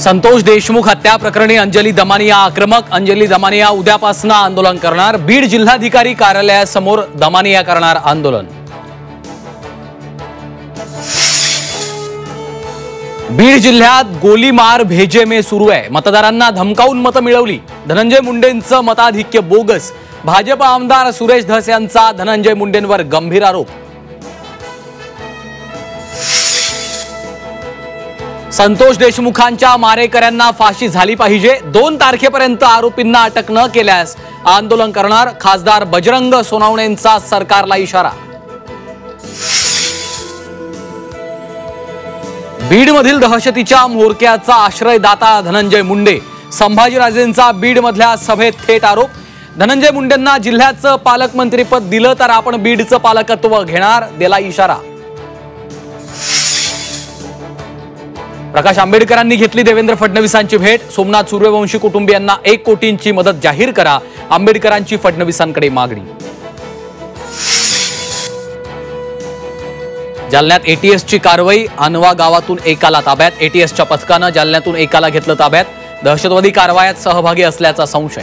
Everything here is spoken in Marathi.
संतोष देशमुख हत्या प्रकरणी अंजली दमानिया आक्रमक। अंजली दमानिया उद्यापासून आंदोलन करणार। बीड जिल्हाधिकारी कार्यालयासमोर दमानिया करणार आंदोलन। बीड जिल्ह्यात गोलीमार भेजेमे सुरू आहे। मतदारांना धमकावून मतं मिळवली। धनंजय मुंडेंचं मताधिक्य बोगस। भाजप आमदार सुरेश धस यांचा धनंजय मुंडेंवर गंभीर आरोप। संतोष देशमुखांच्या मारेकऱ्यांना फाशी झाली पाहिजे। 2 तारखेपर्यंत आरोपींना अटक न केल्यास आंदोलन करणार। खासदार बजरंग सोनवणेंचा सरकारला इशारा। बीडमधील दहशतीच्या म्होरक्याचा आश्रयदाता धनंजय मुंडे। संभाजीराजेंचा बीडमधल्या सभेत थेट आरोप। धनंजय मुंडेंना जिल्ह्याचं पालकमंत्रीपद दिलं तर आपण बीडचं पालकत्व घेणार, दिला इशारा। प्रकाश आंबेडकरांनी घेतली देवेंद्र फडणवीसांची भेट। सोमनाथ सूर्यवंशी कुटुंबियांना 1 कोटींची मदत जाहीर करा, आंबेडकरांची फडणवीसांकडे मागणी। जालन्यात एटीएसची कारवाई। अनवा गावातून एकाला ताब्यात। एटीएसच्या पथकानं जालन्यातून एकाला घेतलं ताब्यात। दहशतवादी कारवायात सहभागी असल्याचा संशय।